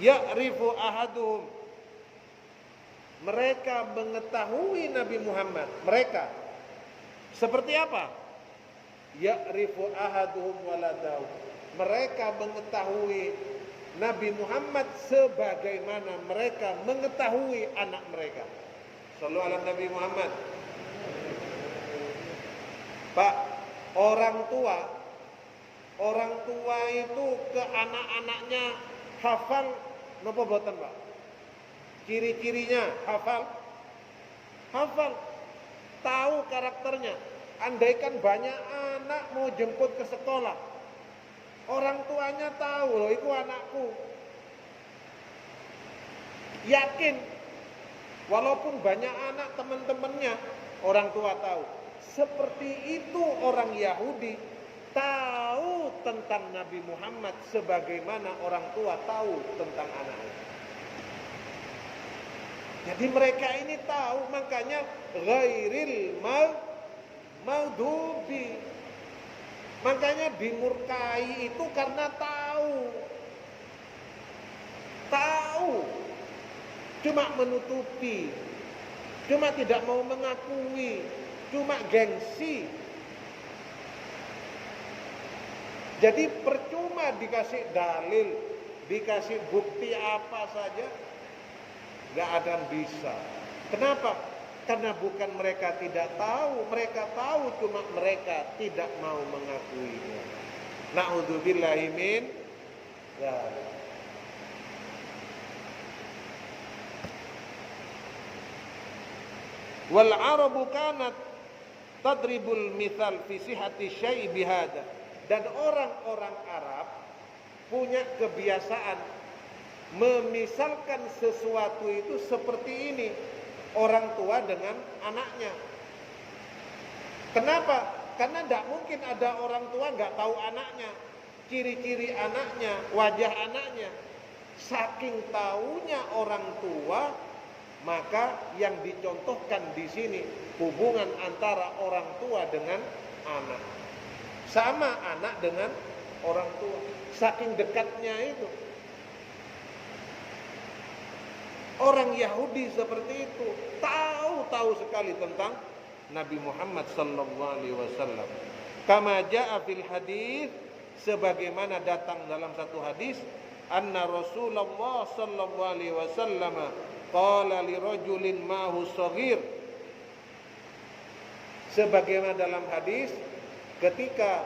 Ya'rifu ahaduhum, mereka mengetahui Nabi Muhammad. Mereka seperti apa? Ya'rifu ahaduhum waladahu, mereka mengetahui Nabi Muhammad sebagaimana mereka mengetahui anak mereka. Shallu ala Nabi Muhammad. Pak, orang tua itu ke anak-anaknya hafal napa boten, Pak? Ciri-cirinya hafal, tahu karakternya. Andaikan banyak anak mau jemput ke sekolah, orang tuanya tahu, loh itu anakku. Yakin, walaupun banyak anak teman-temannya, orang tua tahu. Seperti itu orang Yahudi tahu tentang Nabi Muhammad sebagaimana orang tua tahu tentang anaknya. Jadi mereka ini tahu, makanya ghairil maghdubi, makanya dimurkai itu karena tahu, cuma menutupi, cuma tidak mau mengakui, cuma gengsi. Jadi percuma dikasih dalil, dikasih bukti apa saja, gak akan bisa. Kenapa? Karena bukan mereka tidak tahu, mereka tahu, cuma mereka tidak mau mengakuinya. Na'udzubillahi min dzalik. Wal arabu kanat tadribul mithal fi sihhati syai' bihada. Dan orang-orang Arab punya kebiasaan memisalkan sesuatu itu seperti ini, orang tua dengan anaknya. Kenapa? Karena tidak mungkin ada orang tua nggak tahu anaknya, ciri-ciri anaknya, wajah anaknya. Saking tahunya orang tua, maka yang dicontohkan di sini hubungan antara orang tua dengan anak. Sama anak dengan orang tua, saking dekatnya itu. Orang Yahudi seperti itu, tahu sekali tentang Nabi Muhammad sallallahu alaihi wasallam. Kama jaa fil hadis, sebagaimana datang dalam satu hadis, anna Rasulullah sallallahu alaihi wasallam qala li rajulin ma'hu shaghir. Sebagaimana dalam hadis, ketika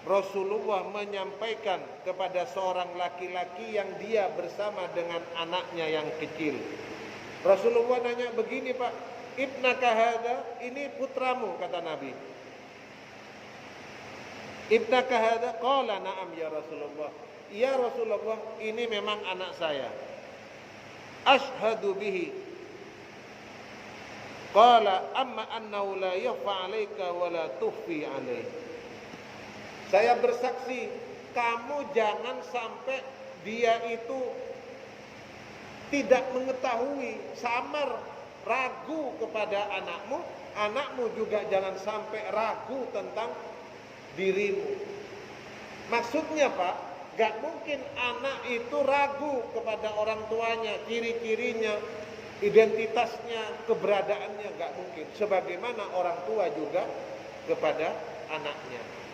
Rasulullah menyampaikan kepada seorang laki-laki yang dia bersama dengan anaknya yang kecil. Rasulullah nanya begini, Pak, ibnaka hadza, ini putramu, kata Nabi. Ibnaka hadza? Qala na'am ya Rasulullah. Ya Rasulullah, ini memang anak saya. Ashhadu bihi. Qala amma annahu la yakhfa 'alaika wa la tukhfi 'alaihi. Saya bersaksi, kamu jangan sampai dia itu tidak mengetahui, samar, ragu kepada anakmu. Anakmu juga jangan sampai ragu tentang dirimu. Maksudnya, Pak, gak mungkin anak itu ragu kepada orang tuanya, ciri-cirinya, identitasnya, keberadaannya, gak mungkin. Sebagaimana orang tua juga kepada anaknya.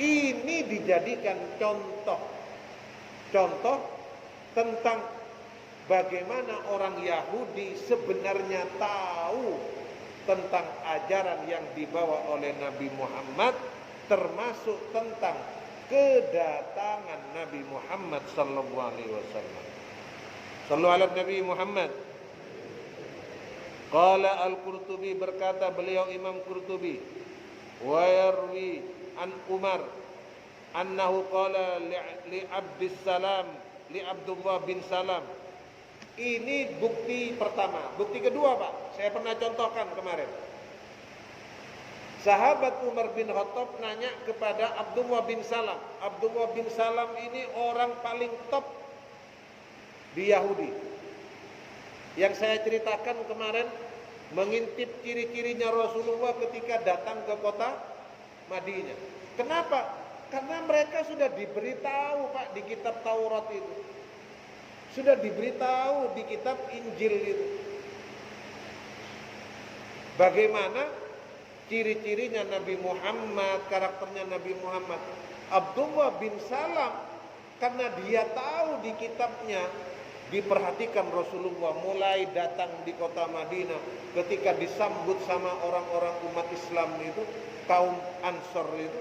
Ini dijadikan contoh tentang bagaimana orang Yahudi sebenarnya tahu tentang ajaran yang dibawa oleh Nabi Muhammad, termasuk tentang kedatangan Nabi Muhammad sallallahu alaihi wasallam. Sallallahu alaihi Nabi Muhammad. Qala Al-Qurtubi, berkata beliau Imam Qurtubi, wa yarwi an Umar annahu qala li Abdullah bin Salam. Ini bukti pertama. Bukti kedua, Pak, saya pernah contohkan kemarin. Sahabat Umar bin Khattab nanya kepada Abdullah bin Salam. Abdullah bin Salam ini orang paling top di Yahudi. Yang saya ceritakan kemarin, mengintip ciri-cirinya Rasulullah ketika datang ke kota Madinah. Kenapa? Karena mereka sudah diberitahu Pak di kitab Taurat itu. Sudah diberitahu di kitab Injil itu. Bagaimana ciri-cirinya Nabi Muhammad, karakternya Nabi Muhammad. Abdullah bin Salam, karena dia tahu di kitabnya, diperhatikan Rasulullah mulai datang di kota Madinah ketika disambut sama orang-orang umat Islam itu, kaum Ansor itu.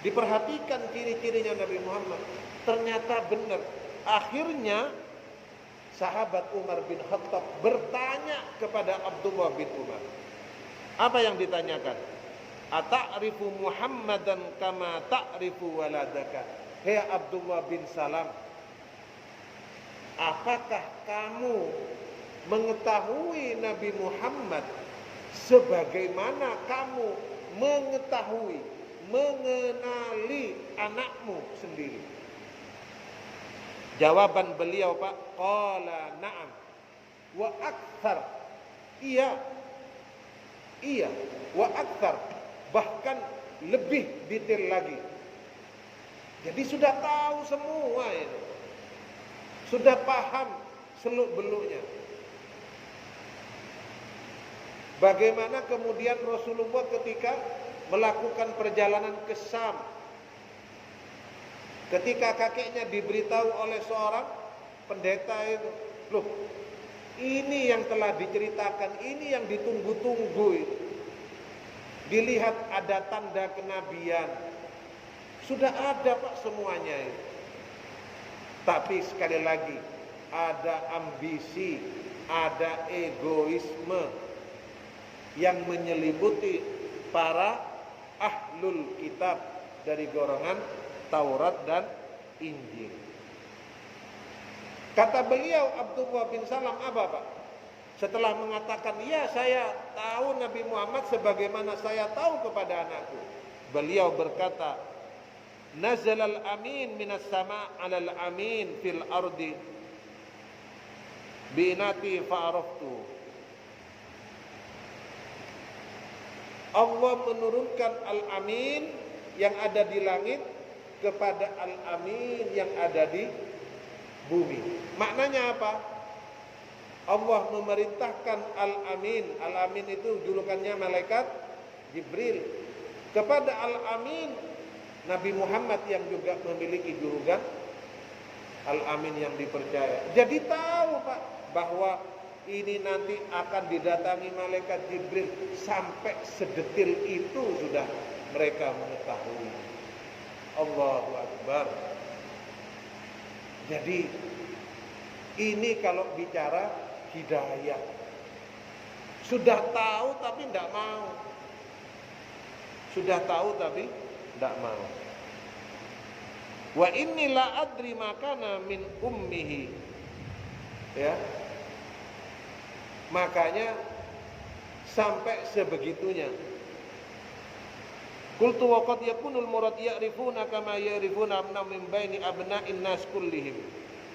Diperhatikan ciri-cirinya Nabi Muhammad. Ternyata benar. Akhirnya sahabat Umar bin Khattab bertanya kepada Abdullah bin Umar. Apa yang ditanyakan? Ata'rifu Muhammadan kama ta'rifu waladaka? Hei Abdullah bin Salam, apakah kamu mengetahui Nabi Muhammad sebagaimana kamu mengetahui, mengenali anakmu sendiri? Jawaban beliau Pak, qala na'am wa akthar. Iya, wa akthar, bahkan lebih detail lagi. Jadi sudah tahu semua ini, sudah paham seluk-beluknya. Bagaimana kemudian Rasulullah ketika melakukan perjalanan ke Syam, ketika kakeknya diberitahu oleh seorang pendeta itu, loh, ini yang telah diceritakan, ini yang ditunggu-tunggu itu. Dilihat ada tanda kenabian, sudah ada Pak semuanya itu. Tapi sekali lagi, ada ambisi, ada egoisme yang menyelimuti para ahlul kitab dari golongan Taurat dan Injil. Kata beliau Abdullah bin Salam apa Pak? Setelah mengatakan, ya saya tahu Nabi Muhammad sebagaimana saya tahu kepada anakku. Beliau berkata, Nazalal amin minas sama' alal amin fil ardi binati fa'araftu. Allah menurunkan al-amin yang ada di langit kepada al-amin yang ada di bumi. Maknanya apa? Allah memerintahkan al-amin. Al-amin itu julukannya malaikat Jibril. Kepada al-amin Nabi Muhammad yang juga memiliki julukan al-amin yang dipercaya. Jadi tahu Pak bahwa ini nanti akan didatangi malaikat Jibril, sampai sedetil itu sudah mereka mengetahui. Allahu Akbar. Jadi ini kalau bicara hidayah, sudah tahu tapi tidak mau. Sudah tahu tapi tidak mau. Wa inni la adri makana min ummihi. Ya. Makanya sampai sebegitunya. Qultu wa qad yakunul murad ya'rifuna kama ya'rifuna abna min baini abna'in nas kullihim.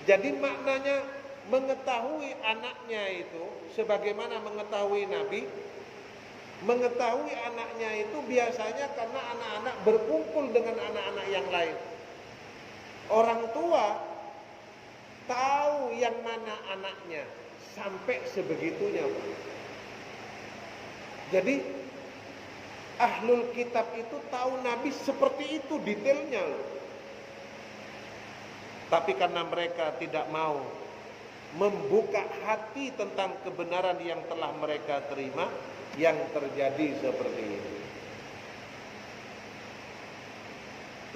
Jadi maknanya mengetahui anaknya itu sebagaimana mengetahui Nabi. Mengetahui anaknya itu biasanya karena anak-anak berkumpul dengan anak-anak yang lain. Orang tua tahu yang mana anaknya sampai sebegitunya. Jadi ahlul kitab itu tahu Nabi seperti itu detailnya. Tapi karena mereka tidak mau membuka hati tentang kebenaran yang telah mereka terima, yang terjadi seperti ini.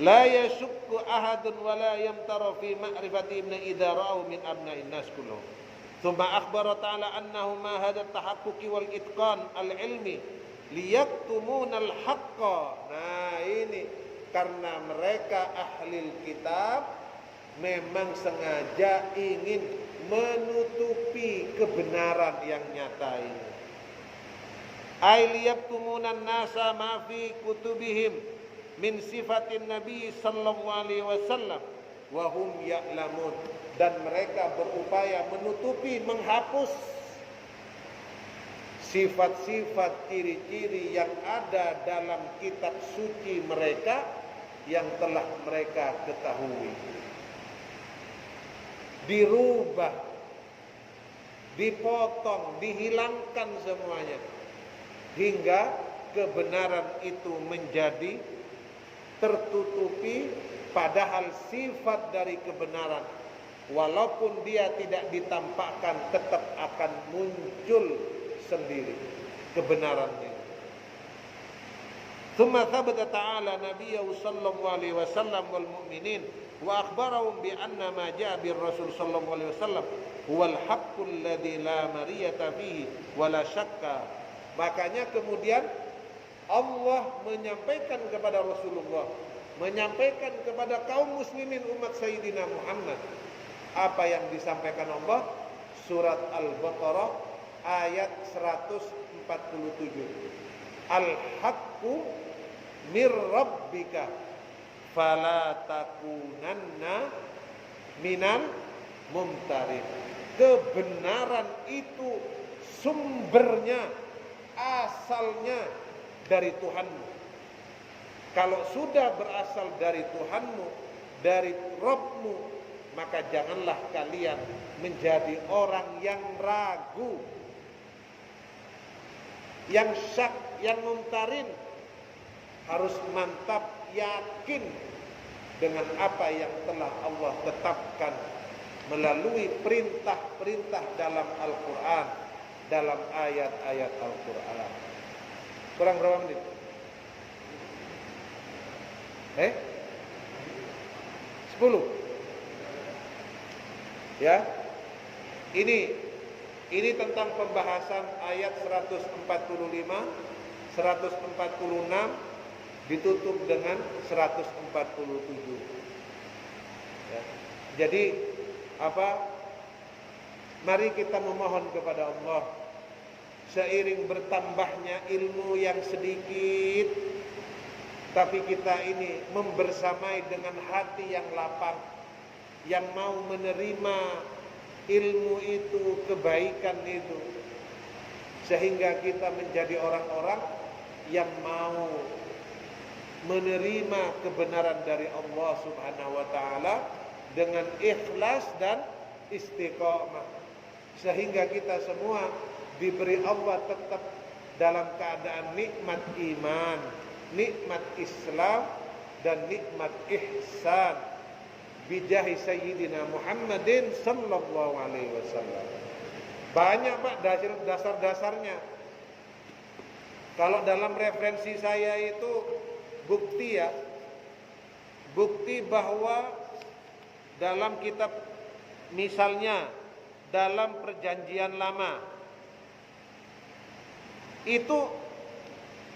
La yashukku ahadun wa la yamtara fi ma'rifati ibn idza ra'u min abna'in nas kulluhum. Tsumma akhbara ta'ala annahu ma hadha at-tahaqquqi wal itqan al-ilmi liyaktumuna al-haqqa. Nah, ini karena mereka ahli kitab memang sengaja ingin menutupi kebenaran yang nyata ini. Ay liyaktumuna an-nasa ma fi kutubihim min sifatin Nabi sallallahu alaihi wasallam wa hum ya'lamun, dan mereka berupaya menutupi, menghapus sifat-sifat ciri-ciri yang ada dalam kitab suci mereka yang telah mereka ketahui. Dirubah, dipotong, dihilangkan semuanya, hingga kebenaran itu menjadi tertutupi, padahal sifat dari kebenaran walaupun dia tidak ditampakkan tetap akan muncul sendiri kebenarannya. ثم ثبت تعالى نبيه صلى الله عليه وسلم والمؤمنين وأخبرهم بأن ما جاء بالرسول صلى الله عليه وسلم هو الحق الذي لا مرية فيه ولا شك. Makanya kemudian Allah menyampaikan kepada Rasulullah, menyampaikan kepada kaum muslimin umat Sayyidina Muhammad apa yang disampaikan Allah. Surat Al-Baqarah ayat 147. Al-haqqu mir rabbika fala takunanna minal mumtarin. Kebenaran itu sumbernya, asalnya dari Tuhanmu. Kalau sudah berasal dari Tuhanmu, dari Rabbmu, maka janganlah kalian menjadi orang yang ragu, yang syak, yang mumtarin. Harus mantap yakin dengan apa yang telah Allah tetapkan melalui perintah-perintah dalam Al-Quran, dalam ayat-ayat Al-Quran. Kurang berapa menit? 10. Ya. Ini tentang pembahasan ayat 145, 146 ditutup dengan 147. Ya. Jadi mari kita memohon kepada Allah, seiring bertambahnya ilmu yang sedikit, tapi kita ini membersamai dengan hati yang lapang, yang mau menerima ilmu itu, kebaikan itu, sehingga kita menjadi orang-orang yang mau menerima kebenaran dari Allah Subhanahu wa taala dengan ikhlas dan istiqamah, sehingga kita semua diberi Allah tetap dalam keadaan nikmat iman, nikmat Islam, dan nikmat ihsan bijahi Sayyidina Muhammadin sallallahu alaihi wasallam. Banyak Pak dasar-dasarnya. Kalau dalam referensi saya itu bukti bahwa dalam kitab, misalnya dalam Perjanjian Lama itu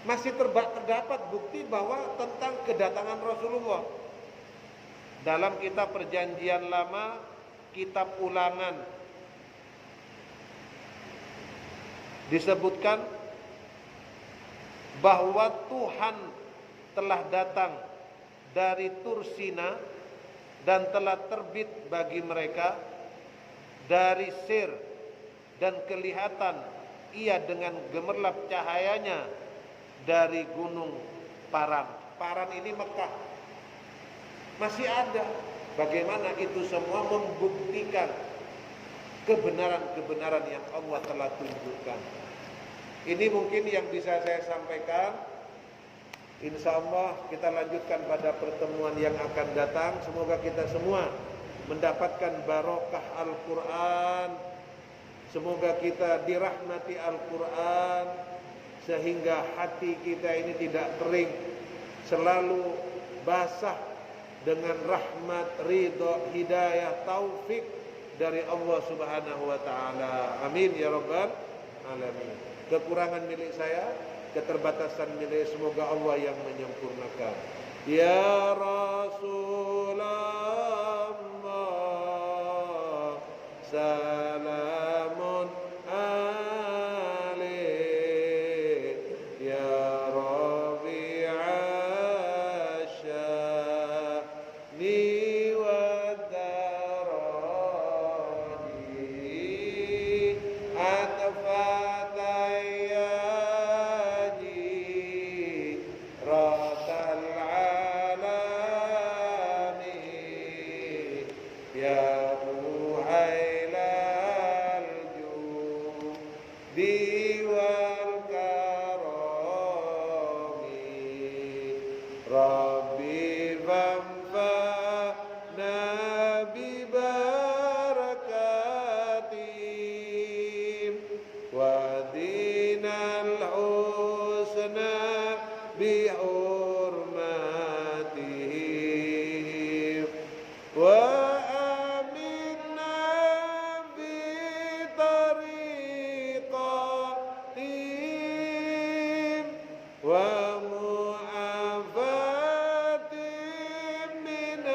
masih terdapat bukti bahwa tentang kedatangan Rasulullah. Dalam kitab Perjanjian Lama, kitab Ulangan, disebutkan bahwa Tuhan telah datang dari Tursina dan telah terbit bagi mereka dari Sir, dan kelihatan ia dengan gemerlap cahayanya dari gunung Paran. Paran ini Mekah. Masih ada. Bagaimana itu semua membuktikan kebenaran-kebenaran yang Allah telah tunjukkan. Ini mungkin yang bisa saya sampaikan. Insya Allah kita lanjutkan pada pertemuan yang akan datang. Semoga kita semua mendapatkan barokah Al-Quran. Semoga kita dirahmati Al-Quran, sehingga hati kita ini tidak kering, selalu basah dengan rahmat, ridho, hidayah, taufik dari Allah Subhanahu wa taala. Amin ya rabbal alamin. Kekurangan milik saya, keterbatasan milik, semoga Allah yang menyempurnakan. Ya Rasulullah, salamun alaik ya Rabi'a sya'ni wa darani atfatayani ratal alamin ببركاتهم ودينا الحسنى بحرماتهم وآمنا في طريقتهم ومعافاتهم من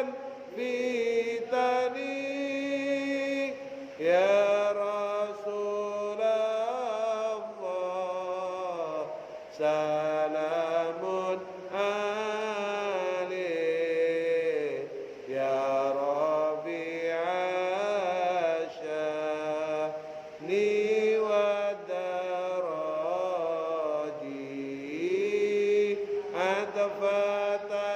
الفتن يا رسول الله سلام عليك يا ربيع الشأن والدرج أنت فتياجي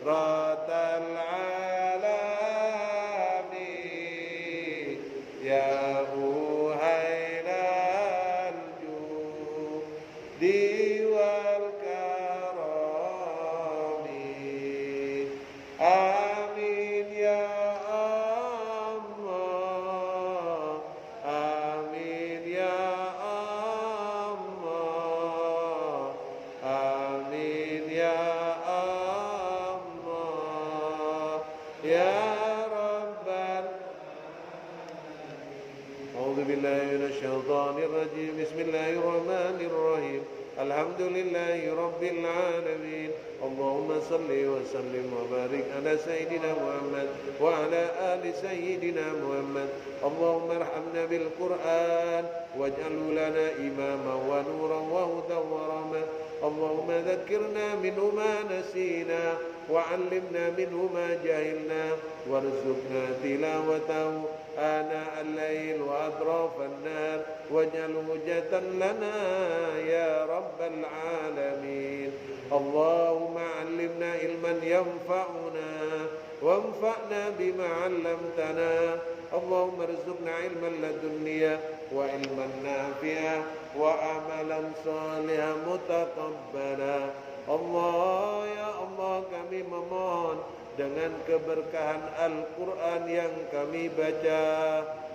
رات العالم يا أهيل الجود والكرم آمين يا الله آمين يا الله آمين يا الله يا رب أعوذ بالله من الشيطان الرجيم بسم الله الرحمن الرحيم الحمد لله رب العالمين اللهم صل وسلم وبارك على سيدنا محمد وعلى آل سيدنا محمد اللهم ارحمنا بالقرآن واجعله لنا إماما ونورا وهدى ورحمة اللهم ذكرنا منه ما نسينا وعلمنا منه ما جهلنا وارزقنا تلاوته آناء الليل وأطراف النهار واجعله حجة لنا يا رب العالمين اللهم علمنا علما ينفعنا وانفعنا بما علمتنا اللهم ارزقنا علما لدنيا وعلما نافعا وعملا صالحا متقبلا Allah ya Allah kami memohon dengan keberkahan Al-Quran yang kami baca,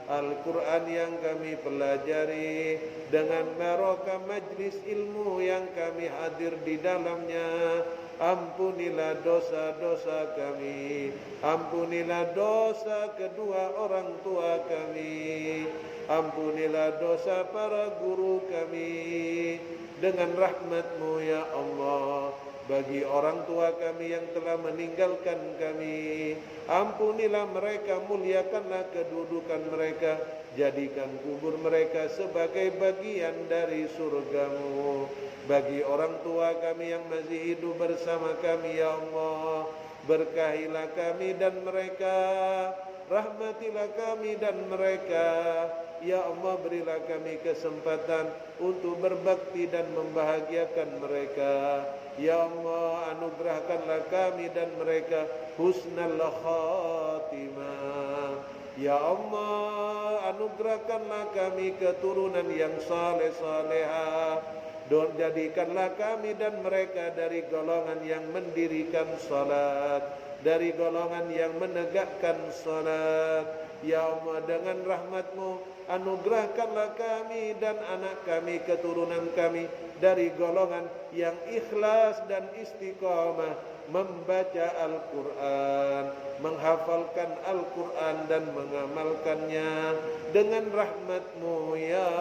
Al-Quran yang kami pelajari, dengan barokah majlis ilmu yang kami hadir di dalamnya. Ampunilah dosa-dosa kami, ampunilah dosa kedua orang tua kami, ampunilah dosa para guru kami dengan rahmat-Mu ya Allah. Bagi orang tua kami yang telah meninggalkan kami, ampunilah mereka, muliakanlah kedudukan mereka, jadikan kubur mereka sebagai bagian dari surga-Mu. Bagi orang tua kami yang masih hidup bersama kami ya Allah, berkahilah kami dan mereka, rahmatilah kami dan mereka. Ya Allah, berilah kami kesempatan untuk berbakti dan membahagiakan mereka. Ya Allah, anugerahkanlah kami dan mereka husnul khatimah. Ya Allah, anugerahkanlah kami keturunan yang saleh-salehah. Dan jadikanlah kami dan mereka dari golongan yang mendirikan salat, dari golongan yang menegakkan salat. Ya Allah, dengan rahmat-Mu anugerahkanlah kami dan anak kami, keturunan kami dari golongan yang ikhlas dan istiqamah membaca Al-Quran, menghafalkan Al-Quran dan mengamalkannya dengan rahmat-Mu ya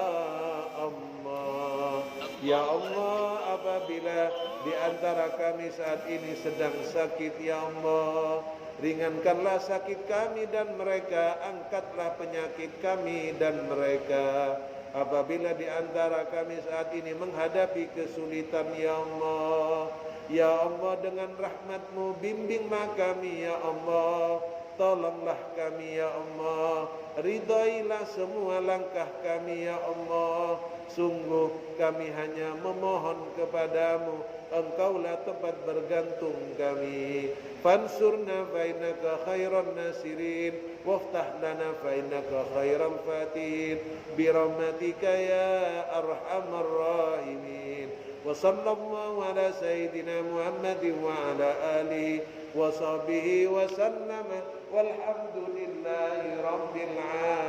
Allah. Ya Allah, apabila di antara kami saat ini sedang sakit ya Allah, ringankanlah sakit kami dan mereka, angkatlah penyakit kami dan mereka. Apabila di antara kami saat ini menghadapi kesulitan ya Allah, ya Allah, dengan rahmat-Mu bimbinglah kami ya Allah, tolonglah kami ya Allah, ridailah semua langkah kami ya Allah. Sungguh kami hanya memohon kepadamu, Engkaulah tempat bergantung kami. Fansurna fa innaka khairan nasirin, waftah lana fa innaka khairal fatihin, birahmatika ya arhamar rahimin. wa sallallahu ala sayyidina Muhammadin wa ala alihi wa sahbihi wa sallama walhamdulillahi rabbil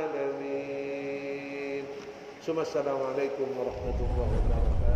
alamin. Assalamualaikum warahmatullahi wabarakatuh.